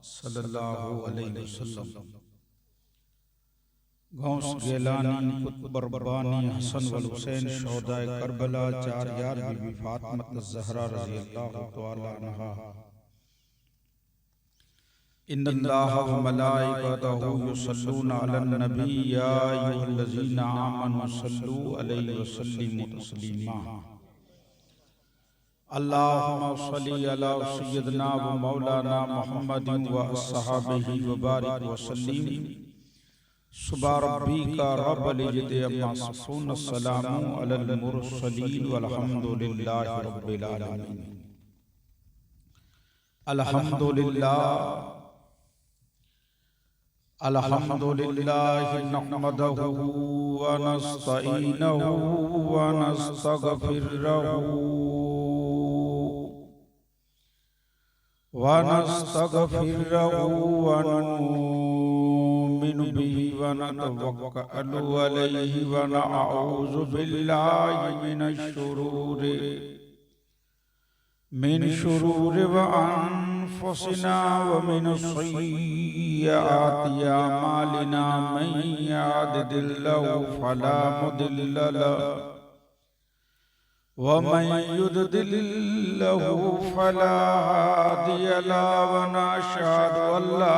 सल्लल्लाहु अलैहि वसल्लम। गौस गेलानी कुतुब रब्बानी हसन वल हुसैन शोहदाए करबला चार यार बीबी फातिमा ज़हरा रज़ी अल्लाह तआला अन्हा। इन्नल्लाह व मलाइकतहु युसल्लूना अलन नबी या अय्युहल्लज़ीना आमनू सल्लू अलैहि व सल्लिमू तस्लीमा। अल्लाहुम्मा सल्लि अला सय्यिदना व मौलाना मुहम्मदिन व अस्हाबिही व बारिक व सल्लिम। सुब्हान रब्बिका रब्बिल इज्जति अम्मा यसिफून, सलामुन अलल मुरसलीन वल्हम्दुलिल्लाहि रब्बिल आलमीन। अल्हम्दुलिल्लाह अल्हम्दुलिल्लाहि नहमदहु व नस्तईनुहु व नस्तगफिरुहु व नुमिनु बिही व नतवक्कलु अलैहि व नऊज़ु बिल्लाहि मिन शुरूरि अनफुसिना व मिन सय्यिआति अमालिना। मन यहदिहिल्लाहु फला मुदिल्ल लहु व मन युद्लिल्हु फला हादिय लहु। व नशहदु अल्ला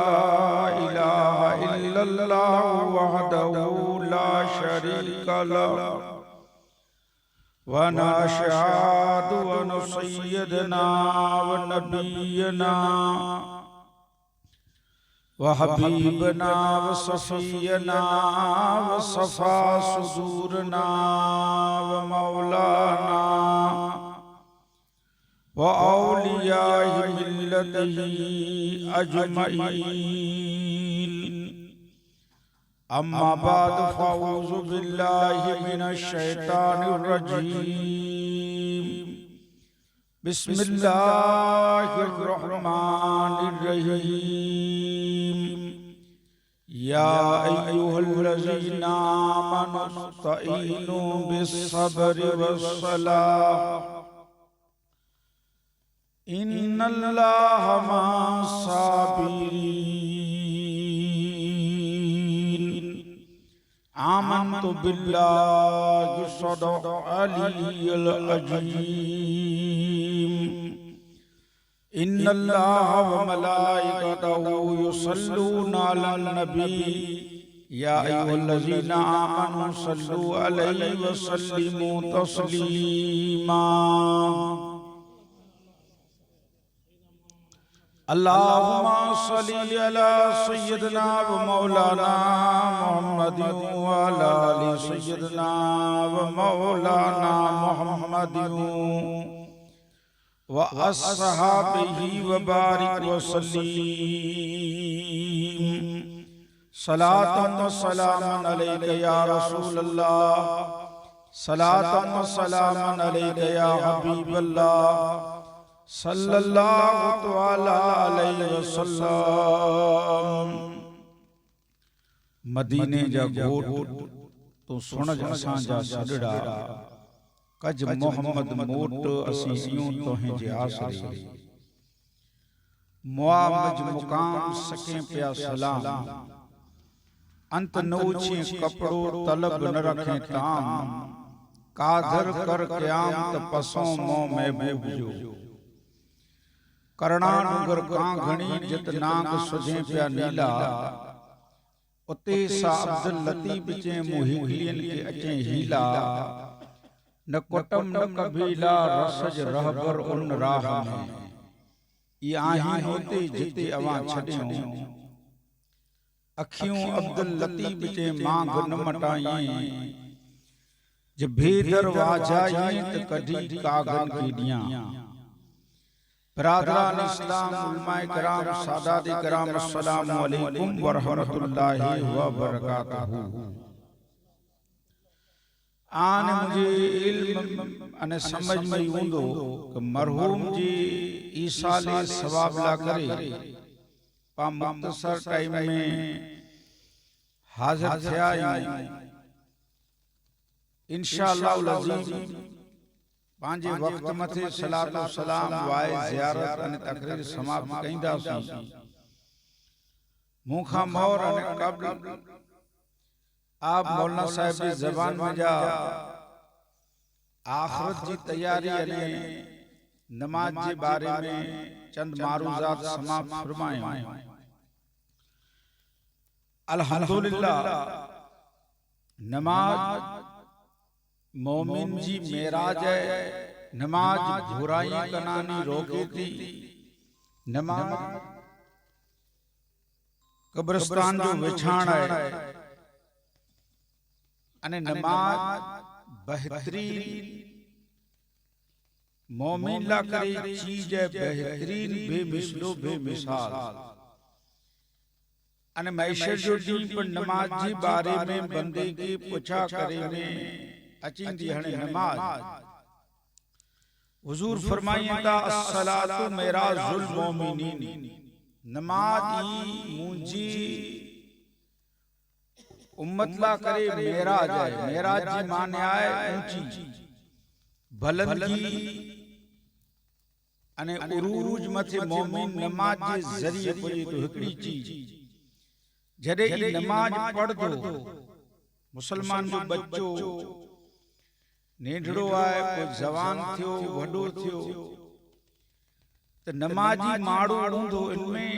इलाहा इल्लल्लाहु वहदहु ला शरीका लहु व नशहदु अन्न सय्यदना व नबियना व हबीबना व सफीयना व सफा सुदूरना व मौलाना व औलियाए मिल्लतिही अजमईन। अम्मा बाद फ़अऊज़ु बिल्लाहि मिनश शैतानिर रजीम। बिस्मिल्लाहिर रहमानिर रहीम। या अय्युहल्लज़ीना आमनू इस्तईनू बिस्सब्रि वस्सलाह इन्नल्लाहा मअस्साबिरीन। आमन्तु बिल्लाहि सदक़ल अलिय्युल अज़ीम। इन्नल्लाहा व मलाइकतहु युसल्लूना अलन नबी या अय्युहल्लज़ीना आमनू सल्लू अलैहि व सल्लिमू तस्लीमा। अल्लाहुम्मा सल्लि अला सय्यिदना व मौलाना मुहम्मदिन व अला आलि सय्यिदना व मौलाना मुहम्मदिन व अस्हाबिही व बारिक व सल्लिम। सलातन व सलामन अलैका या रसूलल्लाह, सलातन व सलामन अलैका या हबीबल्लाह सल्लल्लाहु तआला अलैहि वसल्लम। मदीने जा घोट तो सुण असां जा सॾड़ा, कज मोहम्मद मोट असीं यूं तोहें जे आसरे। मुआमज मुकाम सके पिया सलाम, अंत नौछे कपड़ो तलब न रखे ताम। कादर कर क़यामत पसों मो महबूब जो, करणा डूंगर कांघणी जित नाग सुझे पिया नीला। उते सा अब्दुल लतीफ चे मुहिलियन के अचे हीला। न कुटम न कबीला रसज रहबर उन राह में। ये आही होते जिते अवां छड्यूं, अखियूं अब्दुल लतीफ चे मांग न मटाई। जे भेदर वाजाई त कढी कागन की दियां। बरादरान इस्लाम, उलमाए किराम, सादात किराम, अस्सलामु अलैकुम व रहमतुल्लाहि व बरकातहू। आन मुझे इल्म अने समझ में यूंदो कि मरहूम जी ईसाले सवाब ला करे पा मुख्तसर टाइम में हाजिर थिया आहियूं। इंशाअल्लाह अज़ीम पांजे वक्त मथे सलातो सलाम वाए ज़ियारत अने तकरीर समाप्त कईंदासीं। मुखा मोर अने कब्ल आप मौलाना साहब की जबान में जा आखिरत की तैयारी अने नमाज के बारे में चंद मारूजात समाप्त फरमाए। अल्हम्दुलिल्लाह, नमाज मोमिन जी मेराज है। नमाज बुराई कनानी रोके थी। नमाज कब्रिस्तान जो विछाण है अने नमाज बेहतरीन मोमिन ला करी चीज है, बेहतरीन बेमिसलो बेमिसाल। अने मैशर जो दीन पर नमाज जी बारे में बंदे की पुछा करे में अचींदी हणे नमाज। हुजूर फरमाइंदा अस्सलातु मेराजुल मोमिनीन, नमाज ही मुंजी उम्मत ला करे मेराज है। मेराज जी माने आए ऊंची बुलंदी अने उरूज मथे मोमिन नमाज जे जरिए पुजे तो हिकड़ी चीज जडे ई नमाज पढ़ दो मुसलमान जो बच्चो नेढ़ड़ो आए, कोई जवान थियो वडो थियो तो नमाजी माड़ो हूंदो, इनमें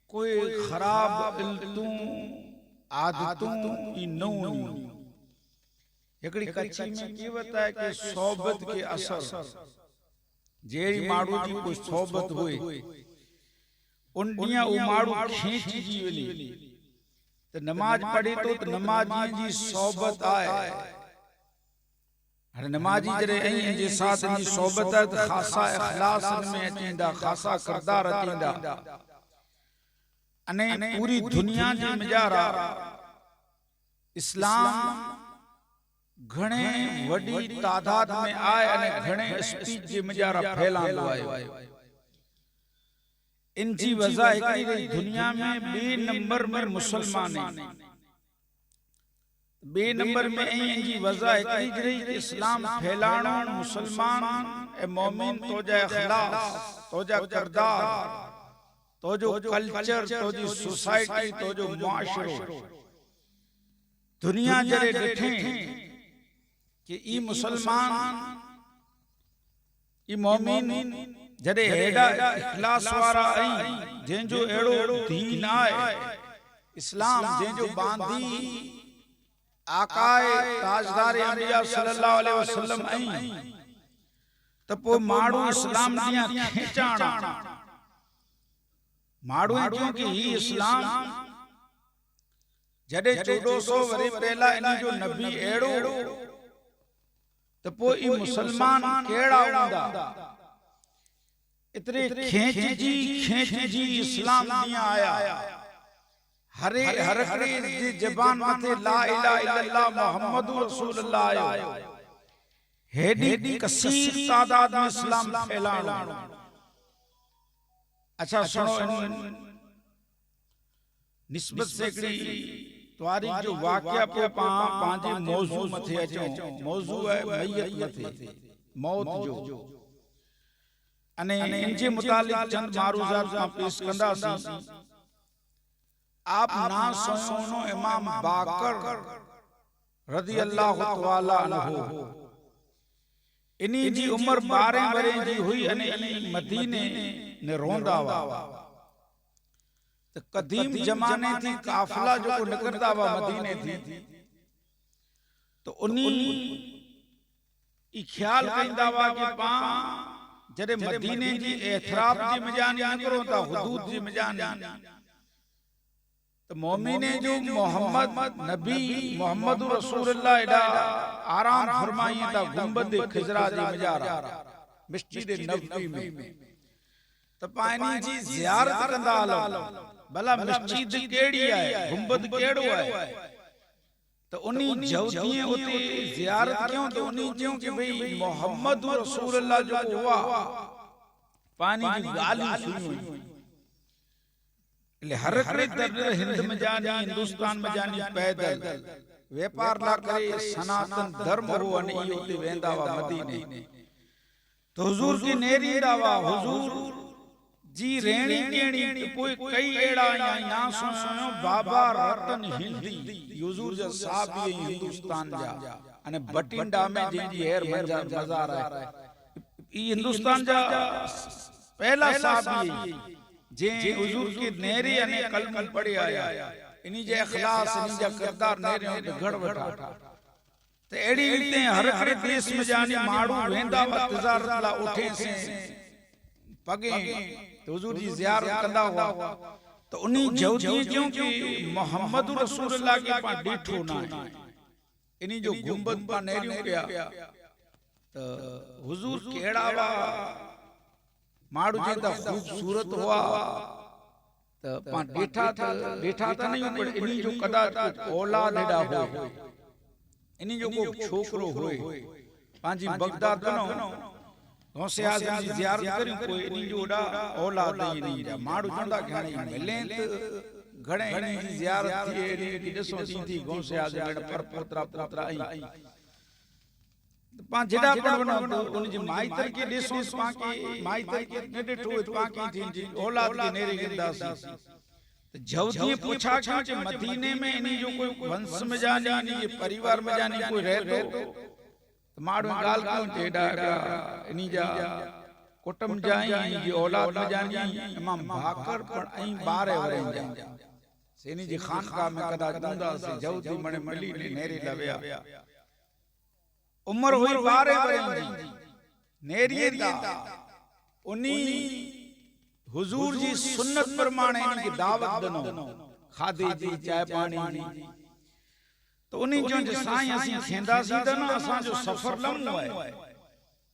कोई खराब इल्तूं आदतूं ई न हुई। हिकड़ी कच्ची में कहावत है कि सोबत के असर जेड़ी माड़ो जी कोई सोबत हुए उन दिया वो माड़ो खींच जी वली तो नमाज पढ़े तो नमाजी जी सोबत आए। हर नमाजी जरे ऐं जे साथ जी सोबत है तो खासा इखलास में अचींदा, खासा किरदार अचींदा अने पूरी दुनिया जी मजारा इस्लाम घणे वडी तादाद में आए अने घणे स्पीच जी मजारा फैलांदो आयो। इनजी वजह हिकड़ी दुनिया में बे नंबर में मुसलमान है। बे नंबर में इनजी वजह हिकड़ी जरी इस्लाम फैलाणो मुसलमान ए मोमिन तो जा इखलास, तो जा किरदार, तो जो कल्चर, तो जो सोसाइटी, तो जो मुआशरो दुनिया जरे डिठे कि ई मुसलमान ई मोमिन जडे हेडा इखलास वारा आई जेंजो एड़ो दीन आए इस्लाम जेंजो बांधी आकाए ताजदार अंबिया सल्लल्लाहु अलैहि वसल्लम आई त पो माड़ू इस्लाम दिया खेचाणा माड़ू क्यों कि ही इस्लाम जडे 1400 वरे पहला इन जो नबी एड़ो त पो ई मुसलमान केड़ा हुंदा इतने खेच जी इस्लाम दिया आया। हरे हरकड़े जी जबान मथे ला इलाहा इल्लल्लाह मुहम्मदुर रसूलुल्लाह आयो। हेडी कसीर तादाद में इस्लाम फैलाणो। अच्छा सुनो, निस्बत से तारीख जो वाकया पे पांजे मौजू मथे अचो। मौजू है मैयत मथे मौत जो अने इनजे मुतालिक चंद मारूजात का पेश कंदासी। आप ना सुनो इमाम बाकर रज़ी अल्लाह तआला अन्हु इनी जी उम्र 12 वरे जी हुई अने मदीने ने रोंदा वा तो कदीम जमाने थी काफिला जो को निकलता वा मदीने थी तो उन्हीं ई ख्याल कइंदा वा कि पा जरे मदीने जी एतराफ जी मजानी निकरो ता हुदूद जी मजानी तो मोमिने जो मोहम्मद नबी मोहम्मद रसूलुल्लाह एडा आराम फरमाई ता गुंबद खिजरा जी मजारा मस्जिद नबवी में तो पानी जी जियारत कंदा हलो भला मस्जिद केड़ी है गुंबद केड़ो है तो उन्हीं जवतिये उते जियारत क्यों तो उन्हीं क्यों कि भाई मोहम्मद रसूलुल्लाह जो हुआ पानी की गाली सुनी ले हर करे हिंद में जानी हिंदुस्तान में जानी पैदल व्यापार ला करे सनातन धर्म हो अने उते वेंदा वा मदीने तो हुजूर की नेरी दावा हुजूर जी रेणी केणी कोई कई एड़ा या सुनो बाबा रतन हिंदी हुजूर जा साहब हिंदुस्तान जा अने बटिंडा में जी हेर मजार है ई हिंदुस्तान जा पहला साहब जे हुजूर की नेरी अने कलम पढ़ी आया इनी जे इखलास इनी जा किरदार नेरे ते घड़ वठा ते एड़ी रीते हर हर देश में जानी माड़ू वेंदा व तिजारत ला उठे से पगे तो हुजूर जी ज़ियारत कंदा हुआ तो उनी जवदी जो कि मोहम्मद रसूलुल्लाह के पा डीठो ना इनी जो गुंबद पा नेरियो गया तो हुजूर केड़ा वा माड़ू जेदा खूबसूरत हुआ तो पा डीठा था नहीं पर इनी जो कदा औलाद एडा हो इनी जो को छोकरो होए पांजी बगदाद कनो गौसे आज़म जी ज़ियारत करी कोई इनी जो ओडा औलाद नहीं रा माड़ू चंदा घणी मिले त घणे इनी जी ज़ियारत थी एडी की दसो थी गौसे आज़म पर पोतरा पोतरा आई पा जेड़ा पड़वनो उन जी माइतर के देसो पाके माइतर के ने डेठो पाके थी औलाद के नेरे गिरदासी तो जवदी पूछा कि मदीने में इनी जो कोई वंश में जानी इनी परिवार में जानी कोई रह तो माड़ो गाल क्यों जेड़ा इनी जा कुटुंब जाई इनी जी औलाद में जानी इमाम भाकर पर आई 12 वरे जा सेनी जी खानका में कदा दूंदा से जवदी मने मिली ने नेरे लवया उम्र हुई 12 वरे नेरी दा उनी हुजूर जी सुन्नत प्रमाणे इनकी दावत दनो खादे जी चाय पानी तो उन्हीं जो साई असी खेंदा सी त ना असा जो सफर लम्बो है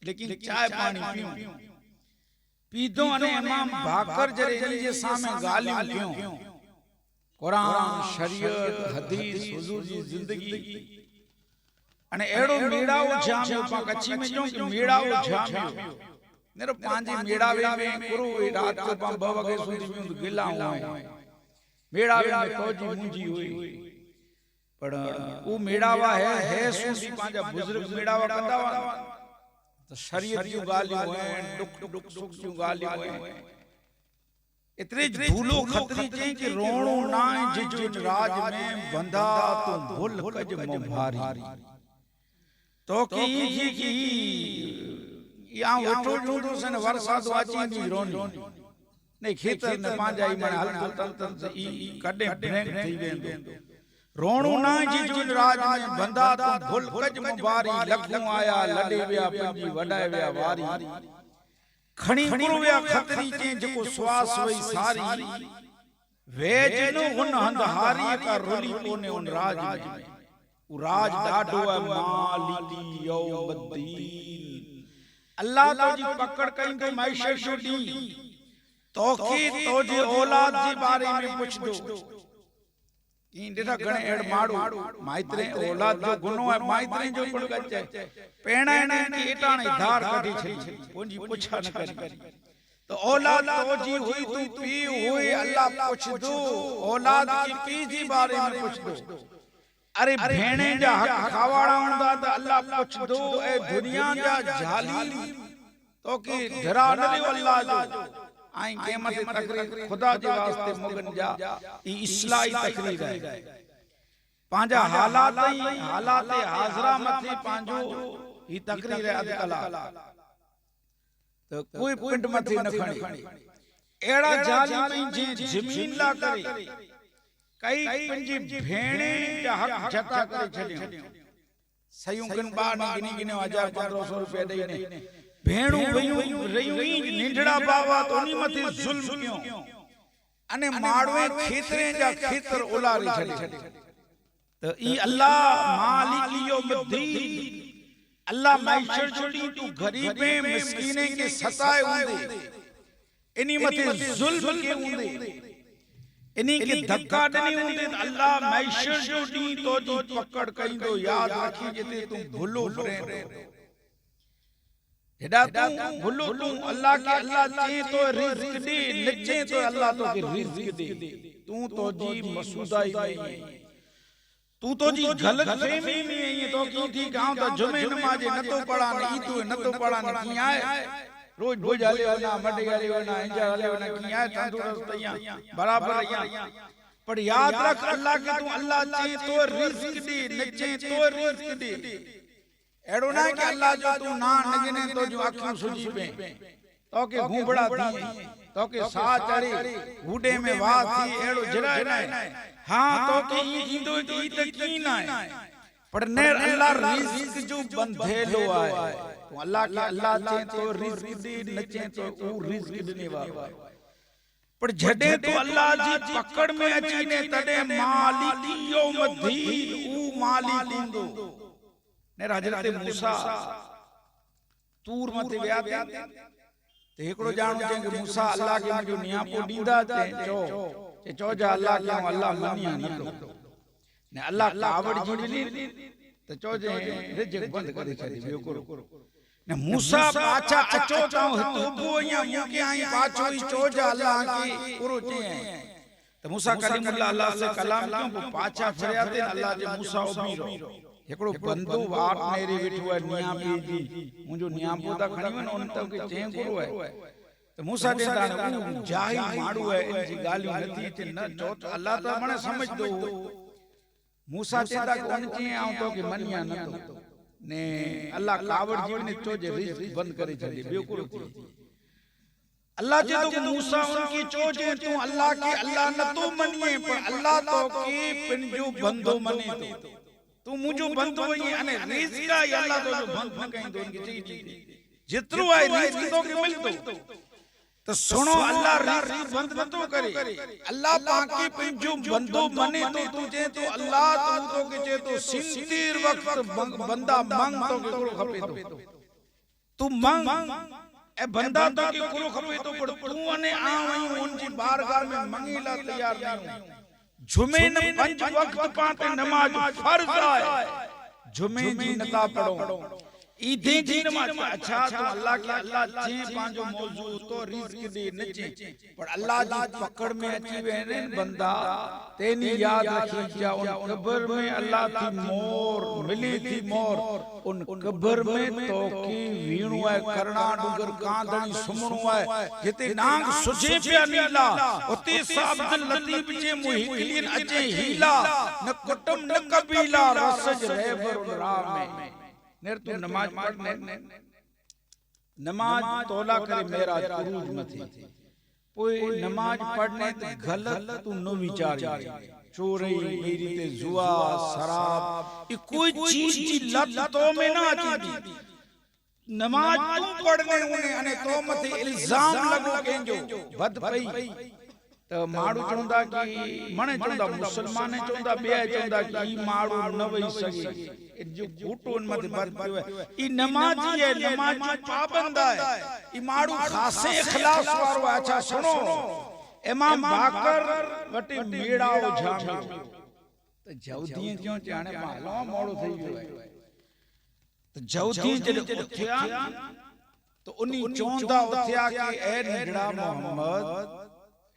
लेकिन चाय पानी पियो पीदो अने इमाम भाकर जरे जी जे सामे गालियां क्यों कुरान शरीयत हदीस हुजूर जी जिंदगी अने एड़ो मेड़ाओ जामियो पा कच्ची में जो कि मेड़ाओ जामियो नेरो पांजी मेड़ावे में कुरो रात को पा 2 वगे सुधी गिला हुए मेड़ावे में तोजी मुंजी हुई पर वो मेड़ावा है सुधी पांजा बुजुर्ग मेड़ावा कंदा वा तो शरीयत की गालियां हुए दुख दुख सुख की गालियां हुए इतने धूलो खतरी के कि रोणो ना जिजो राज में बंधा तो भूल कज मुभारी तो की या उठो जूंदो से न वर्षा तो आची नी रोनी नहीं खेतर न पांजाई मन हल तन से ई कडे ब्रेक थई वेंदो रोणो ना जिजो राज में बंधा तो भूल कज मुभारी लखू आया लडे विया पंजी वडाए विया वारी खणी कुरव्या खतरी के जको श्वास वई सारी वेज नो उन हंदहारी का रोली कोने उन राज में उ राज डाडो है मालिकी यौमद्दीन अल्लाह तो जी पकड़ कई तो मैशर छोड़ी तोखी तो जी औलाद जी बारे में पूछ दो इन डेटा गणे एड माड़ू माइत्रे औलाद जो गुनो है माइत्रे जो पण गच्चे पेणा ने की एटाणी धार कढी छई पुंजी पुछा न करी तो औलाद तो जी हुई तू पी हुई अल्लाह पूछ दो औलाद की पी जी बारे में पूछ दो अरे भेणे जा हक खावाड़ा हुंदा त अल्लाह पूछ दो ए दुनिया जा जाली तो की डरा न लियो अल्लाह जो आई क़यामत तकरीर खुदा जे वास्ते मुगन जा ई इस्लाही तकरीर है पांजा हालात हाजरा मथे पांजो ई तकरीर है अदकला तो कोई पिंड मथे न खणी एड़ा जाली में जे जमीन ला करे कई पंजी भेणे जा हक जता करे छडियो सयूं कन बा न गिनी गिने 1500 रुपया देने भेणू वयूं रयूं निंडड़ा बावा तो नी मथे जुल्म क्यों अने माड़वे खेतरे जा खेतर उलारी छडे तो ई अल्लाह मालिक यौमद्दीन अल्लाह मैशर छोड़ी तू गरीबे मिस्कीने के सताए हुंदे इनी मथे जुल्म के हुंदे इनी के धक्का नहीं हुंदे अल्लाह मैशर छोड़ी तो जी पकड़ कइंदो याद रखी जते तू भूलो फरे हेडा तू भूलो तू अल्लाह के अल्लाह चे तो रिज़्क दे नचे तो अल्लाह तो के रिज़्क दे तू तो जी मसूदाई में तू तो जी गलत फहमी में है तो की थी गांव तो जुमे नमाज न तो पढ़ा नहीं तू न तो पढ़ा नहीं आए रोज भोज हले वना मडे हले वना इंजा हले वना किया तंदुरुस्त या बराबर या पर याद रख अल्लाह के तू अल्लाह चे तो रिज़्क दे नचे तो रिज़्क दे एड़ो ना कि अल्लाह जो तू ना नगने तो जो अखियों सुजी पे तो के घूबड़ा थी तो के सा चढ़ी घूडे में वाह थी एड़ो जराए ना हां तो के ई इंदो ई त की ना पर ने अल्लाह रिज़्क जो बंधेलो आए तो अल्लाह के अल्लाह चे तो रिज़्क दे नचे तो ऊ रिज़्क देने वाला पर जडे तो अल्लाह जी पकड़ में अची ने तडे मालिक यौमद्दीन ऊ मालिक इंदो ने हजरत मूसा तूर मथे विया ते एकड़ो जानो जे कि मूसा अल्लाह के जो नियापो दींदा ते चो जा अल्लाह के अल्लाह मनिया न ने अल्लाह कावड़ जीवली ते चो जे रिज़्क बंद करे छडी बियो करो ने मूसा पाछा अचो तो तोबो या मुके आई पाछो ही चो जा अल्लाह की पूरो चे तो मूसा कलीमुल्लाह अल्लाह से कलाम क्यों पाछा फरिया ते अल्लाह जे मूसा उबीरो एकड़ो बंदो वाट मेरे वेठो है निया पे जी मुजो निया पोदा खणी वन उन तो के चे गुरु है तो मूसा दे दाने जाही माडू है इन जी गालियों नथी ते न चो तो अल्लाह तो मने समझ दो मूसा चेदा कोन चे आऊं तो के मनिया न तो ने अल्लाह कावड़ जीव ने चोजे रिज़्क बंद करे छडी बियो करो अल्लाह जे तो मूसा उनकी चोजे तू अल्लाह के अल्लाह न तो मनिए पर अल्लाह तो के पिन जो बंदो मने तो तू मुजो बंदो ही अने रिज़्क का अल्लाह तो जो बंद न कहीं दो इनकी चीज जितरो है रिज़्क तो के मिलतो तो सुनो अल्लाह रिज़्क बंद न तो करे अल्लाह पाके पिन जो बंदो मने तो तुझे तो अल्लाह तू तो के जे तो सिंतीर वक्त बंदा मांग तो के कोरो खपे तो तू मांग ए बंदा तो के कोरो खपे तो पर तू अने आवई उनजी बारगाह में मंगीला तैयार नहीं जुमे न पंज वक्त पाते नमाज फर्ज है जुमे जी नता पढ़ो ईदे जी नमाज अच्छा तो अल्लाह के अल्लाह जे पांजो मौजू तो रिज़्क दे नचे पर अल्लाह जी पकड़ में अची वेने बंदा तेनी याद रखी जा उन कब्र में अल्लाह की मोर मिली थी मोर उन कब्र में तो की वीणु है करना डुगर कांदणी सुमणु है जिते नांग सुजे पिया नीला उते अब्दुल लतीफ जे मुहिकिन अचे हीला न कुटुम न कबीला रसज रहबर राह में नेर तू नमाज पढ़ने नमाज तोला करे मेरा उरूज मथे कोई नमाज पढ़ने तो गलत तू न विचार चोरी मेरी ते जुआ शराब ये कोई चीज की लत तो में ना आती नमाज तू पढ़ने उन्हें अने तो मथे इल्जाम लगो केंजो बद पई तो माड़ू चोंदा की मने चोंदा मुसलमान चोंदा बे चोंदा की माड़ू न वई सके जो घूटों मत बद है ई नमाजी है नमाज जो पाबंद है ई माड़ू खासे इखलास वारो अच्छा सुनो इमाम बाकर वटे मेड़ाओ जाम तो जौदी क्यों जाने मालो मोड़ो થઈ ગયો तो जौदी जले उठया तो उनी चोंदा उठया कि ए निगड़ा मोहम्मद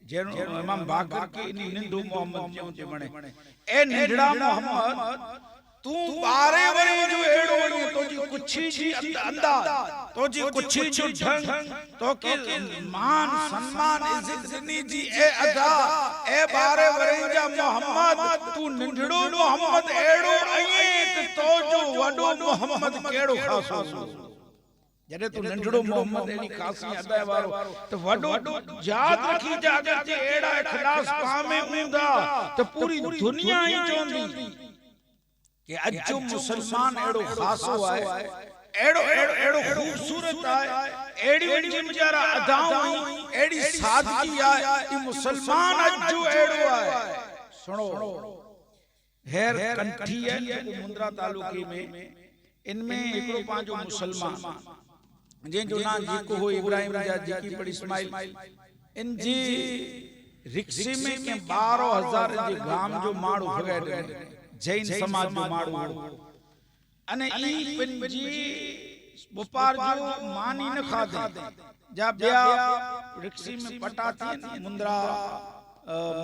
जेनो इमाम बाकर की इनी निंदो मोहम्मद क्यों जे मणे ए निगड़ा मोहम्मद तू बारे वरे जो एड़ो वणी तो जी कुछी जी अंदाज तो जी कुछी जो ढंग तो के मान सम्मान इज्जत दिनी जी ए अदा ए बारे वरे जा मोहम्मद तू निंढड़ो मोहम्मद एड़ो अई तो जो वडो मोहम्मद केड़ो खासो जरे तू निंढड़ो मोहम्मद एनी खासी अदा वारो तो वडो याद रखी जा जे एड़ा इखलास पामे उंदा तो पूरी दुनिया ही चोंदी कि अजो मुसलमान एड़ो खासो है एड़ो एड़ो एड़ो खूबसूरत है एड़ी उनकी मुजारा अदाओं एड़ी सादगी है ये मुसलमान अजो एड़ो है सुनो हेर कंठी है जो मुंद्रा तालुके में इनमें एकड़ो पांचो मुसलमान जे जो ना जी को हो इब्राहिम राजा जी की पड़ी इस्माइल इन जी रिक्शे में के 12,000 जे गाम जो माड़ू भगाए जैन समाज जो माड़ू अने ई पंजी बुपार जो मानी न खादे जा बया रिक्शे में पटाती मुंद्रा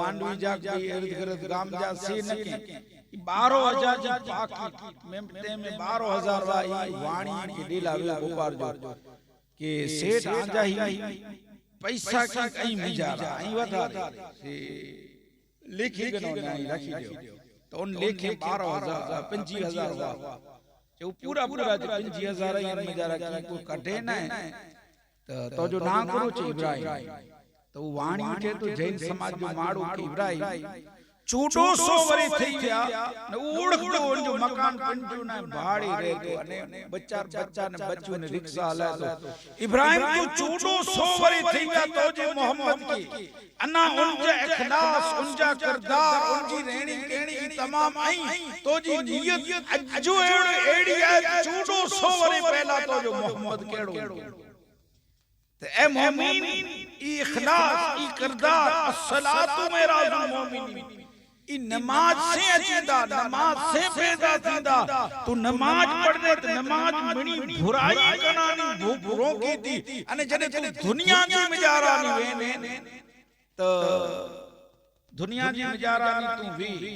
मांडवी जा के इर्द गिर्द गाम जा से न के 12,000 जो पाकी में 12,000 वाई वाणी के डेला वे बुपार जो के सेठ आजा ही पैसा की कई मिजारा आई वधा से लेखी गनो नहीं रखी दियो तो उन लेखे 12,000 25,000 जो पूरा पूरा 25,000 ही मिजारा की को कटे ना तो जो ना करो चे इब्राहिम तो वाणी के तो जैन समाज जो माड़ो के इब्राहिम चूडो सो वरी थई गया ने ओळखतो जो मकान पंजो ने भाड़ी रे तो अने बच्चा ने बच्चू ने रिक्शा हलाए तो इब्राहिम तो चूडो सो वरी थई गया तो जे मोहम्मद की अन्ना उनजा इखलास उनजा किरदार उनजी रहणी कहणी तमाम आई तो जी नियत अजो एड़ी है चूडो सो वरी पहला तो जो मोहम्मद केड़ो ते ए मोमिन ई इखलास ई किरदार अस्सलातु मेराजुल मोमिन ई नमाज से अचीदा नमाज से पैदा थींदा तू नमाज पढ़ने तो नमाज मणी बुराई कनानी भूरो की थी अने जने तू दुनिया जी मिजारा नी वेने तो दुनिया जी मिजारा नी तू वी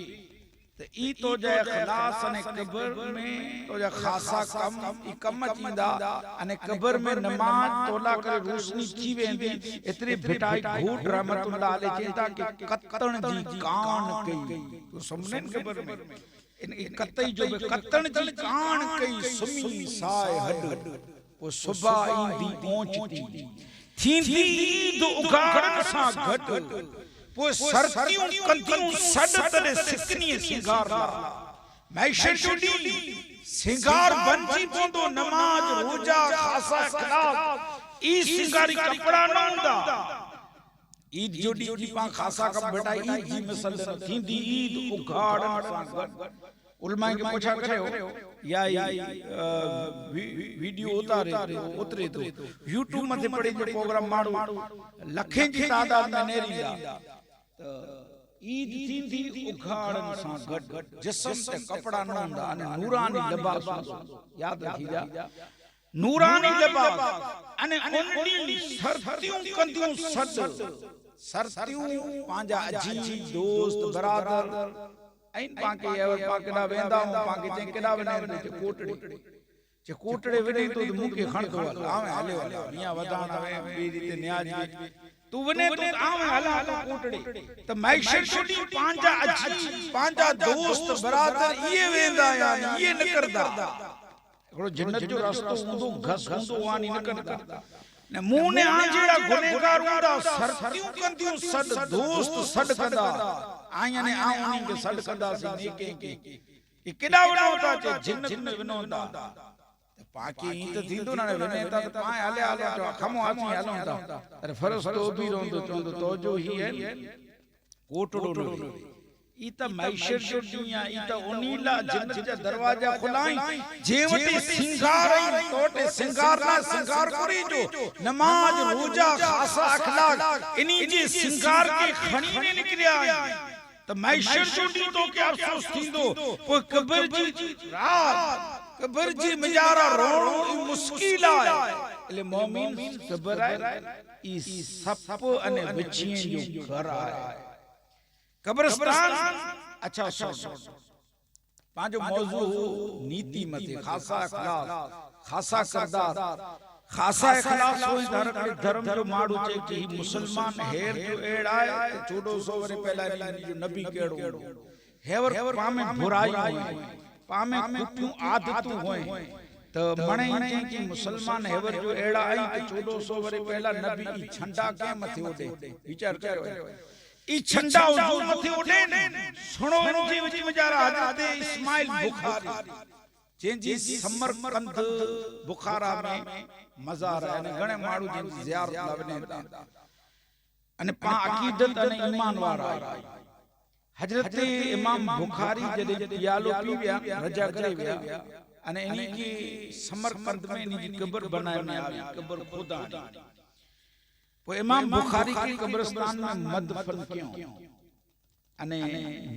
तो ई तो जे इखलास अने कब्र में तो जे खासा कम ई कम थींदा अने कब्र में नमाज तोला करे रोशनी थी वेंदी एतरी भिटाई घूट रहमतुल्लाह अलैह चेता कि कत्तण जी कान कई तो समझन कब्र में इन कतई जो कत्तण जी कान कई सुमी साए हड वो सुबह ईंदी पहुंचती थींदी ईद उगाड़न सा घट वो सरतियों कंदियों सड तने सिकनी सिंगार मैशर जुडी सिंगार बनजी पोंदो नमाज रोजा खासा इखलास ई सिंगारी कपड़ा न हुंदा ईद जुडी की पा खासा कप बेटा ईद जी मिसल थींदी ईद उघाड़न सा उलमा के पूछा कयो या वीडियो उतरे तो YouTube मथे पड़े जो प्रोग्राम माडो लखे जी तादाद में नेरींदा ईद थींदी उघाड़न सा गड जिस्म ते कपड़ा न हुंदा अने नूरानी लिबास याद रखीजा नूरानी लिबास अने उनडी सरतियों कंदियों सरतियों पांजा अजीब दोस्त बरादर ऐन पाके एवर पाकेडा वेंदा हूं पाके जे केडा वने जे कोटड़े वने तो मुके खण तो आवे हले वाला मियां वदाण आवे बी रीते न्याज तू वने तो आवे हला तो कोटड़े तो मैशर छोडी पांजा अजी पांजा दोस्त बरादर ये वेंदा या ये न करदा एकड़ो जन्नत जो रास्तो हुंदो घस हुंदो वानी न करदा ने मुंह ने आजेड़ा गुनेगार हुंदा सरतियों कंदियों सड दोस्त सड कंदा आया ने आउनी के सड कंदा सी नेके के केडा वणोता चे जिन्न विनोदा पाकी ई तो थींदो ना वने ता पाए हले हले तो खमो आसी हलोंदा अरे फरस तो भी रोंदो चोंदो तो जो ही है कोटड़ो नो ई त मैशर जो दुनिया ई त उनीला जन्नत जा दरवाजा खुलाई जेवटी सिंगार आई तोटे सिंगार ना सिंगार करी जो नमाज रोजा खासा अखलाक इनी जी सिंगार के खणी ने निकलिया त मैशर जो दी तो के अफसोस थींदो वो कब्र जी रात कब्र जी मजारा रोणो मुश्किल आए ले मोमिन सब्र आए ई सप अने बच्चियां जो घर आए कब्रिस्तान अच्छा पांचो मौजू नीति मते खासा इखलास खासा किरदार खासा इखलास होई धर्म जो माडू चे कि मुसलमान हेर जो एड़ा है 1400 वरे पहला जो नबी केड़ो हेवर पामे बुराई होई पामे कुटियों आदतू होई तो मणे चे कि मुसलमान हेवर जो एड़ा आई 1400 वरे पहला नबी छंडा के मथे उडे विचार करो ई छंडा हुजूर मथे उडे सुनो इनजी विच मजारा हजरत इस्माइल बुखारी जेंजी समरकंद बुखारा में मजार है ने घणे माडू जेंजी जियारत लावने ता अने पा अकीदत अने ईमान वारा हजरत इमाम बुखारी जदे पियालो पी गया रजा करे गया अने इनी की समरकंद में इनी कब्र बनाए में आई कब्र खुदा वो इमाम बुखारी की कब्रिस्तान में मदफन क्यों अने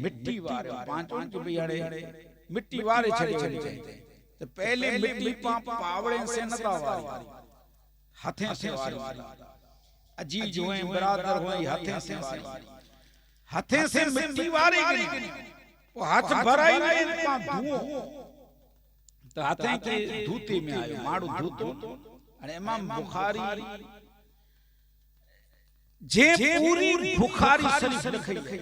मिट्टी वारे पांचों के बियाड़े मिट्टी वारे छड़े छड़े तो पहले मिट्टी पावड़े से नता वारी हाथे से वारी अजी जो है बरादर होई हाथे से मिट्टी वारी वो हाथ भराई में पा धुओ तो हाथे के धूते में आयो माड़ू धूतो हाणे इमाम बुखारी जे पूरी बुखारी शरीफ लिखी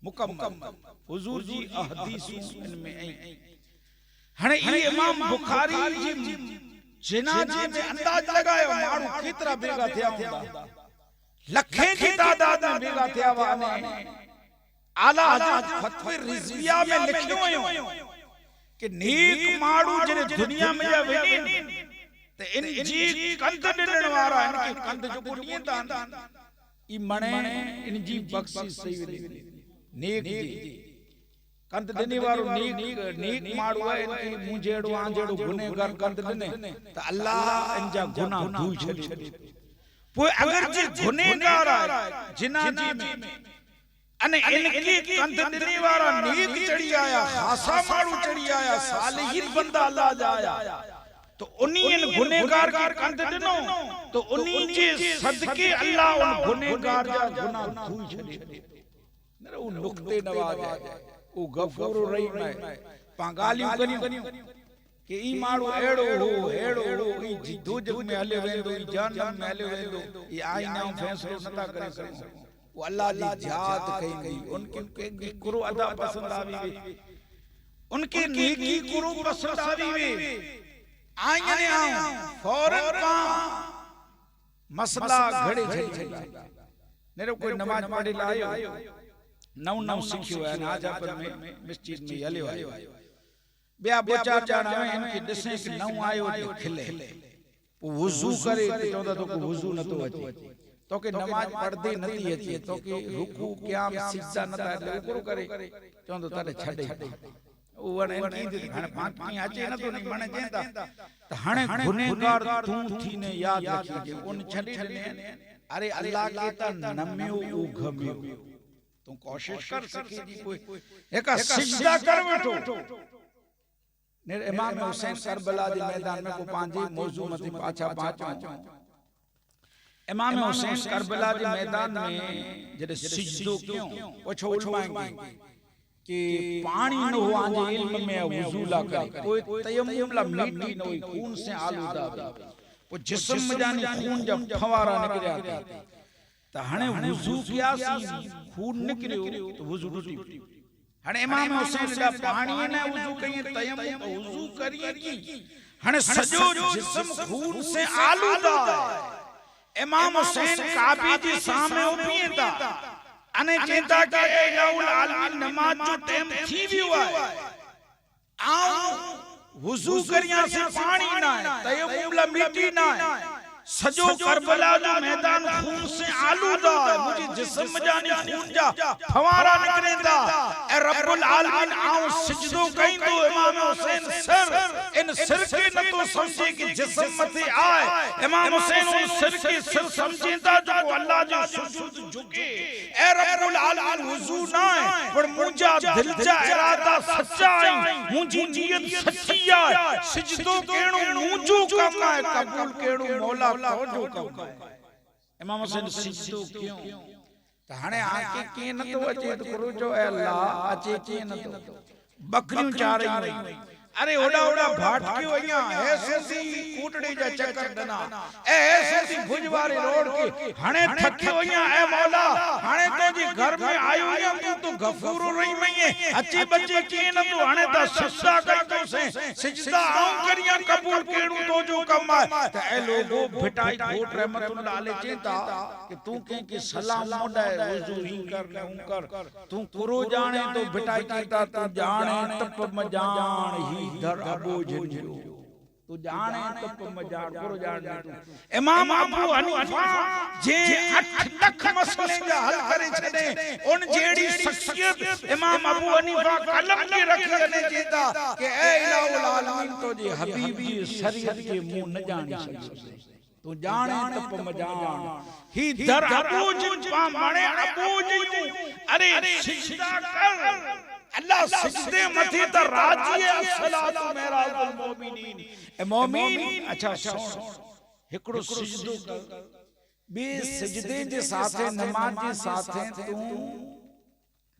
मुकम्मल हुजूर जी अहदीसूं इनमें आई। हाणे ई इमाम बुखारी जी जनाजे में अंदाज लगायो माण्हू केतिरा बेगा थिया हूंदा, लखे जी तादाद में बेगा थिया हुआ ने। आला हज़रत फतवे रिज़विया में लिखियो हुयो कि नेक माण्हू जने दुनिया में या वञनि त इन जी कंध ॾियण वारा इनके कंध जो ॾींदा ई मणे इन जी बख़्शिश सही वेंदी। नेक जी कंध ॾियण वारो नेक माण्हू आहे, इनके मूं जहिड़ो आ जहिड़ो गुनहगार कंध ॾिने त अल्लाह इन जा गुनाह धोई छॾे। पोइ अगर जे गुनहगार आहे जिना जी में अने इनके कंध ॾियण वारा नेक चढ़ी आया, खासा माण्हू चढ़ी आया, सालिहीन बंदा अल्लाह जा आया, तो उन्हीं गुनहगार के कंध ॾिनो तो उन्हीं जे सदके अल्लाह उन गुनहगार जा गुनाह धोई छॾे। न वो नुक्ते नवाज है, वो गफूर रहीम है। पागालियूं करियूं कि ई माण्हू अहिड़ो हो ई जिदोजहद में हले वेंदो, ई जहन्नम में हले वेंदो, ई आईना फैसलो नथा करे सघूं। वो अल्लाह जी जात कई गई, उनके कुरो अदा पसंद आवी वे, उनके नेकी कुरो पसंद आवी वे। आईने फौरन का मसला घड़े छड़ी नेरो कोई नमाज पढ़े लायो नौ सिखियो है नाजापुर में मस्जिद में हलियो आयो बिया बोचा जाना इनके दिसे कि नौ आयो जो खिले वुजू करे चौदा तो को वुजू न तो अचे तो के नमाज पढ़दे नथी अचे तो के रुकू क़याम सिजदा नथा करो करे चौंदो तारे छडे वन इनकी हाने पांचवी अचे न तो नहीं मने जेंदा त हाने गुनहगार तू थी ने याद रखी के उन छडे ने अरे अल्लाह के त नम्यो उघम्यो तू कोशिश कर सके जी कोई एक सिजदा कर बैठो ने इमाम हुसैन करबला दे मैदान में को पांजी मौजू मथे पाछा पाचो इमाम हुसैन करबला दे मैदान में जदे सिजदो क्यों ओछो उलमाएंगे कि पानी न हो आजे इल्म में वुजूला करे कोई तयम्मुम ला मिट्टी न होई खून से आलूदा वो जिस्म में जानी खून जब फवारा निकलिया त हणे वुजू किया सी खून निकलियो तो वुजू टूटी हणे इमाम हुसैन दा पानी ने वुजू कई तयम्मुम वुजू करिए की हणे सजो जिस्म खून से आलूदा इमाम हुसैन काबे जे सामने उभियंदा अने चिंता के इलाउल आलमीन नमाज जो टाइम थी वियो है आओ वुजू करिया से पानी ना है तयम्मुम ला मिट्टी ना है सजो करबला दा मैदान खून से आलूदा है मुझे जिस्म जानी खून जा फवारा निकलेंदा ए रब्बुल आलमीन आओ सिजदो कइंदो इमाम हुसैन सर इन सिर के न तो समझे कि जिस्म मथे आए इमाम हुसैन उन सिर के सिर समझेंदा जो अल्लाह जो सुजूद झुके ए रब्बुल आलमीन वुजू ना है पर मुंजा दिल जा इरादा सच्चा है मुंजी नियत सच्ची है सिजदो केणो मुंजो कम है कबूल केणो मौला तवज्जो कम है इमाम हुसैन सिजदो क्यों त हाने आके के न तो अचे तो करो जो अल्लाह अचे के न तो बकरियों चार रही अरे ओडा ओडा भाट क्यों अया ऐसे सी कूटड़ी जा चक्कर दना ऐसे सी भुजवारी रोड के हणे थक्यो अया ए मौला हणे तो जी घर में आयो या तू तो गफूर रही मई अच्छी बच्चे के न तो हणे ता सजदा कर तो से सजदा आऊं करिया कबूल केणु तो जो कम है त ए लोगो भिटाई घोट रहमतुल्लाह अलैह चेता कि तू के सलाम मोडाए वुजू ही कर ले हूं कर तू कुरो जाने तो भिटाई चेता तू जाने तप मजान ही दर अबू जंजो तू जाने तप मजान कुरो जाने तू इमाम अबू हनीफा जे 8 लाख मसले जा हल करे छडे उन जेड़ी शख्सियत इमाम अबू हनीफा कलम के रखी ने चेता कि ए इलाहुल आलमीन तो जी हबीब जी शरीयत के मुंह न जाने सके तू जाने तप मजान ही दर अबू जंजो माने अबू जंजो अरे सिजदा कर अल्लाह सिजदे मथे त राजी है सलात मेराजुल मोमिनीन ए मोमिन अच्छा सुन एकड़ो सिजदो कर बे सिजदे जे साथे नमाज जे साथे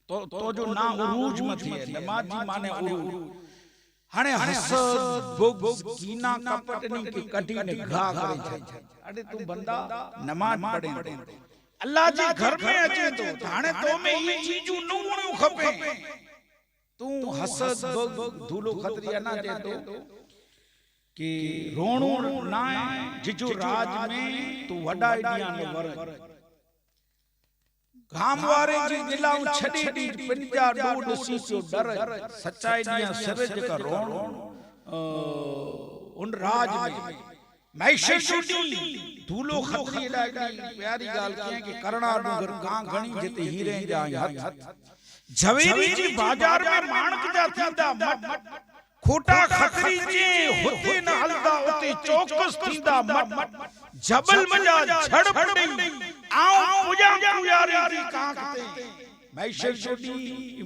तू तो जो ना उरूज मथे है नमाज जी माने उरूज हाणे हसद बुग़्ज़ कीना कपटनी की कढी ने घा करे छे। अरे तू बंदा नमाज पढ़े अल्लाह जे घर में अचे तो हाणे तो में ई चीजू न हुणियूं खपे। तू हसद बुग़्ज़ धूलो खतरिया ना चे तो कि रोणो ना जिजो राज में तू वडा ॾियां न वर गाम वारे जी दिलाऊं छडी दी पंजा डोड सीसो डर सच्चाई दियां सवेज का रोण उन राज में मैशे छुटी धूलो खतरी लागी प्यारी गाल के कि करणा डूंगर गां घणी जिते हीरे जा हथ झवेरी जी बाजार में माणक जा थींदा मट खोटा खतरी जे होते न हलदा उते चौकस थींदा मट जबल मजा झड़ पड़ी आऊं पूजा पुजारी जी कांकते मैशे छोटी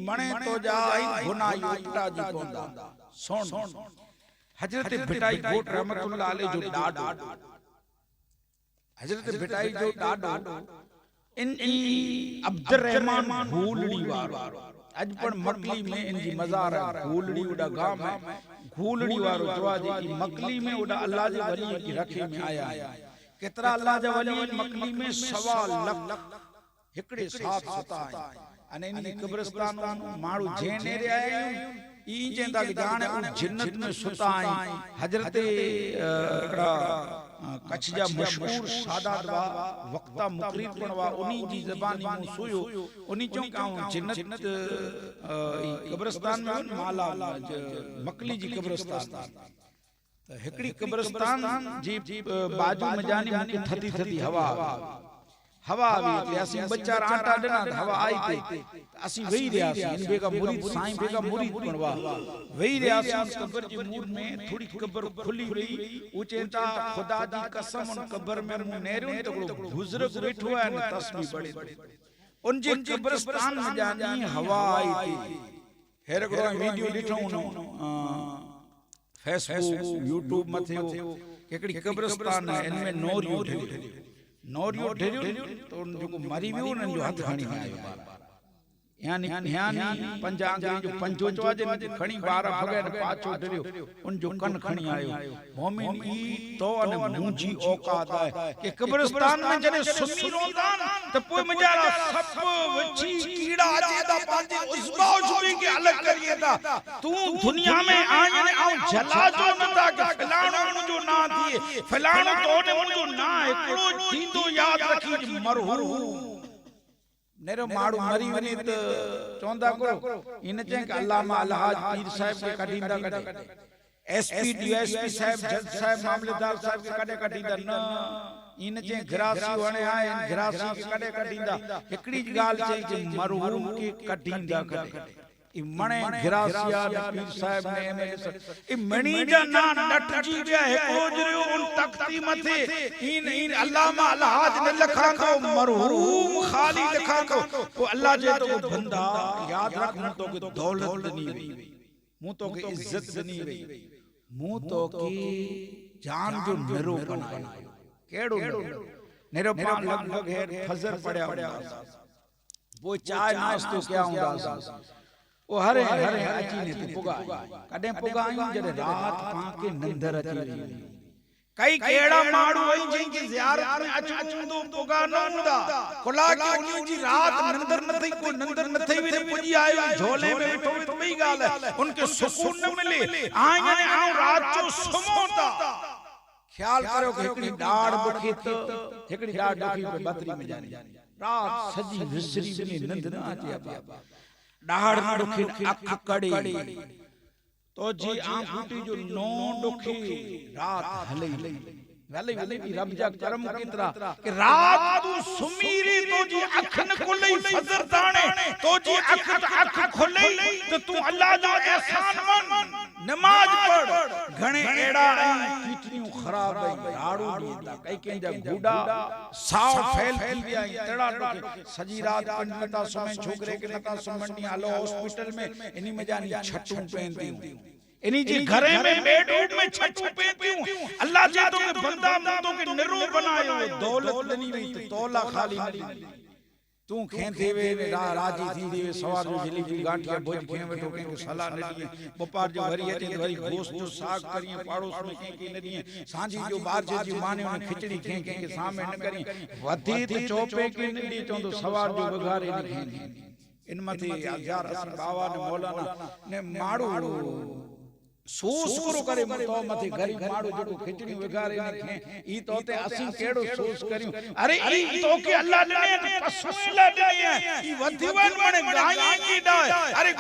मणे तो जाई गुनाह उल्टा जी कोंदा सुन हजरत भिटाई घोट रहमतुल्लाह अलैह जो डाडो हजरत भिटाई जो डाडो इन अब्दुर रहमान घोलड़ी वारो अज पण मकली में इनकी मजार घोलड़ी उड़ा गांव है घोलड़ी वारो जवाजी की मकली में उड़ा अल्लाह जे वली की रखे में आया केतरा अल्लाह जे वली मकली में 1.25 लाख हिकड़े साथ सुता अने इन कब्रिस्तान माणू जेने रे आए ई जेंदा कि जाने उन जन्नत में सुता आई हजरत कच्छ जा मशहूर सादात वा वक्ता मुकरीर पण वा उनी जी ज़बानी मु सुयो उनी चो काऊं जन्नत कब्रिस्तान में माला मकली जी कब्रिस्तान हिकड़ी कब्रिस्तान जी बाजू में जानी मुके थती थती हवा आवी असी बच्चार आटा डना हवा आई ते असी वही रयासी इन बेगा मुरीद साईं बेगा मुरीद बनवा वही रयासी कब्र जी मूड में थोड़ी कब्र खुली हुई उचेता खुदा जी कसम उन कब्र में मु नेरो तो बुजुर्ग बैठो है न तस्बीह पढ़े उन जे कब्रिस्तान में जानी हवा आई थी हेर को वीडियो दिठो न फेसबुक यूट्यूब मथे केकड़ी कब्रिस्तान है इनमें नोरियो ढेरियो तो उन जो मरी वियो उन जो हथ खणी आयो यानी पंजा आंगली जो पंजो चवाजे न खणी बार भगे न पाछो ढेरियो उन जो कन खणी आयो मोमिन ई तो अने मुंजी औकात है कि कब्रिस्तान में जने सुन्नी रोंदा त पोइ मजारा सप वची कीड़ा जेदा पांजे उसबा उसबी के अलग करिए ता तू दुनिया में आने आऊं जला जो न ता कि फलाणो मुजो ना थिए फलाणो तो ने मुजो ना एकड़ो थींदो याद रखी मरहूम नेरो माड़ू मरी वनी त चोंदा करो इन चे के अल्लामा अलहाज पीर साहब के कढींदा कढे एसपी डीएसपी साहब जज साहब मामलेदार साहब के कढे कढींदा न इन चे घरासी वणे आए इन घरासी के कढे कढींदा एकड़ी गाल चे के मरहूम के कढींदा कढे ई मणे घरासिया पीर साहब ने एमएलए ई मणी जा ना डट जी गया है कोजरियो उन तख्ती मथे इन अल्लामा अलहाज ने लखा को मरहूम खाली लखा को वो अल्लाह जे तो बंदा याद रख मु तो के दौलत नहीं रही मु तो के इज्जत नहीं रही मु तो की जान जो निरो बनायो केड़ो निरो पा लगभग है फजर पड़या वो चाय नाश्तो क्या हुंदा ओ हरे अची ने पुगा कदे पुगा जदे रात पाके नंदर अची रही कई केड़ा माड़ू वई जई की जियारत में अचूंदो पुगा न हुंदा कोला की उनी जी रात नंदर न थई को नंदर न थई वे पुजी आयो झोले में बैठो तो वही गाल है उनके सुकून न मिले आने आऊं रात जो सुमोता ख्याल करो कि एकड़ी डाड़ बुखी तो एकड़ी डाड़ बुखी पे बतरी में जानी रात सजी विसरी में नंद न आती बाबा डाड़ दुखी अख कड़ी तो जी आंख फूटी जो नो दुखी रात हले की रब जा करम कितरा कि रात तू सुमीरी तो जी अख न खुले फजर ताने तो जी अख खुले तो तू अल्लाह जो एहसान मन नमाज पढ़ घणे एड़ा कितनियों खराब है राड़ू दीदा कई के जा गुडा साव फैल गया तेड़ा टोके सजी रात पंडिता समय छोकरे के नता सुमंडी आलो हॉस्पिटल में इनी में जानी छटू पहनती हूं इनी जी घरे में बेडरूम में छटू पहनती हूं अल्लाह जे तो के बंदा तो के निरो बनायो दौलत नहीं रही तो तौला खाली नहीं तू खे देवे ने राजी थी देवे सवार जो जलेबी गांठिया भोज खे वेठो के सलाह न दिए बपार जो वरी अचे वरी गोश्त जो साग करिए पड़ोस में के न दिए सांझी जो बार जी माने ने खिचड़ी के सामने न करी वधी त चौपे के न दी चोंदो सवार जो वगारे न खे इन मथे हजार असन बाबा ने मौलाना ने माड़ू सोस करो करे तो मथे गरीब माड़ू जो खिचड़ी वगारे न खे ई तो ते असी केड़ो सोस करियो अरे ई तो के अल्लाह ने पसुला दे ई वधिवन मने गाय की डाय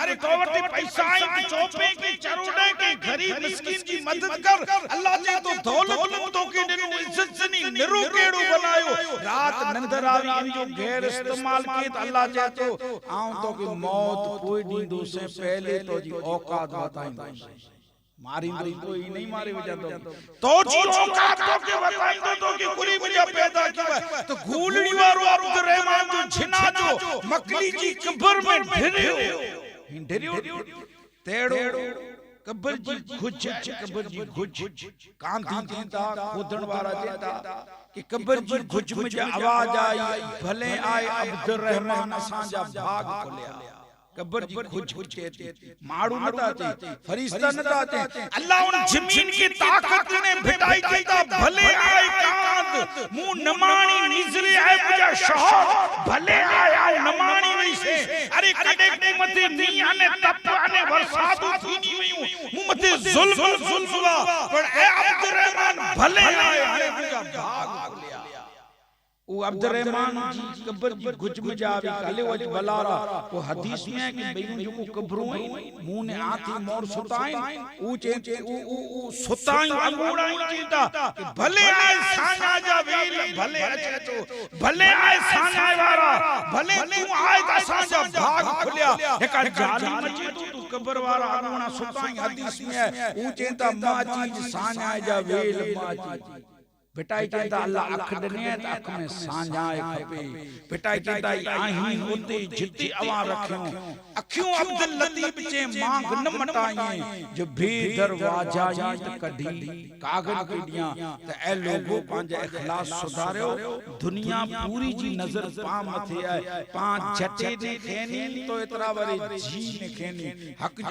अरे तो वटे पैसा आई चौपे की चरोड़े के गरीब मिस्किन की मदद कर अल्लाह ने तो दौलत तो के ने इज्जत सनी निरो केड़ो बनायो रात नंदर आवी इन जो गैर इस्तेमाल के तो अल्लाह चाहे तो आऊं तो की मौत कोई दीदो से पहले तो जी औकात बताई मारी तो ही नहीं मारे वजह तो जी औकात तो के बताई तो कि कुली वजह पैदा किया तो गूलड़ी वारो अब्दुर्रहमान जो छिना जो मकली जी कब्र में ढेरियो तेड़ो कब्र जी खुज कब्र जी खुज कांधी जीता खोदण वाला जेता कि कब्र जी खुज में आवाज आई भले आए अब्दुर्रहमान असा जा भाग खोलिया कब्र जी खुज के माड़ू नता थे फरिश्ता नता थे अल्लाह उन जमीन की ताकत ने भेटाई देता भले आए कांद मुंह नमाणी निजरे आए बुझा शह भले आए नमाणी वैसे अरे कड़े मथे नीया ने तप ने बरसात थीनी हुई मुंह मथे जुल्म हुआ पर ए अब्दुर्रहमान भले आए बुझा भाग लिया वो अब्दुर्रहमान जी कब्र जी गुज में जावे काले वज बलारा वो हदीस में है कि बेनु जो कब्रों मुंह ने आती मोर सुताई ऊंचे ऊ सुताई अंगूड़ाई चीता कि भले आए साया जा वेल भले अचे तो भले आए साया वारा भले तू आए ता साजा भाग खुलिया एक जाली मचे तू कब्र वारा अंगूड़ा सुताई हदीस में है ऊंचे ता मा चीज साया जा वेल मा चीज बेटाई चेता अल्लाह अख दने त अख में सांझाए खपे बेटाई चेता आही होते जिते अवा रखियो अखियों अब्दुल लतीफ चे मांग न मटाई जो बे दरवाजा त कढी कागज कढिया त ए लोगो पांजे इखलास सुधारियो दुनिया पूरी जी नजर पा मथे आए पा जटे ने खेनी तो इतरा वरी जी ने खेनी हक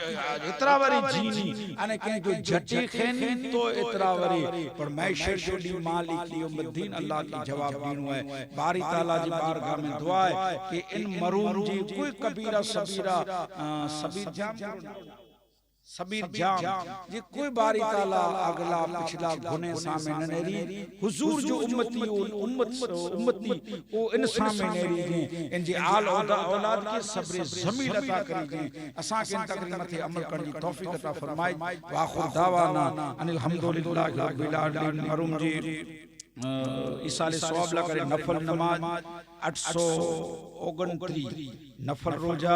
इतरा वरी जी नी अने के जो जटे खेनी तो इतरा वरी पर मैशर जो मालिक यौमुद्दीन अल्लाह की जवाब दीनो है बारी ताला जी बारगाह में दुआ है कि इन मरूम जी कोई कबीरा सबीरा सबीर जाम जी कोई बारी ताला अगला पिछला गुने सामने नेरी हुजूर जो उम्मती ओ इन सामने नेरी जे इन जी आल औलाद के सब्र जमील अता करी जे असा के तकरीर मथे अमल करनी तौफीक अता फरमाई वाखिर दावाना अनिल हम्दुलिल्लाहि रब्बिल आलमीन मरूम जी इसाले सवाब ला करे नफल नमाज 829 नफल रोजा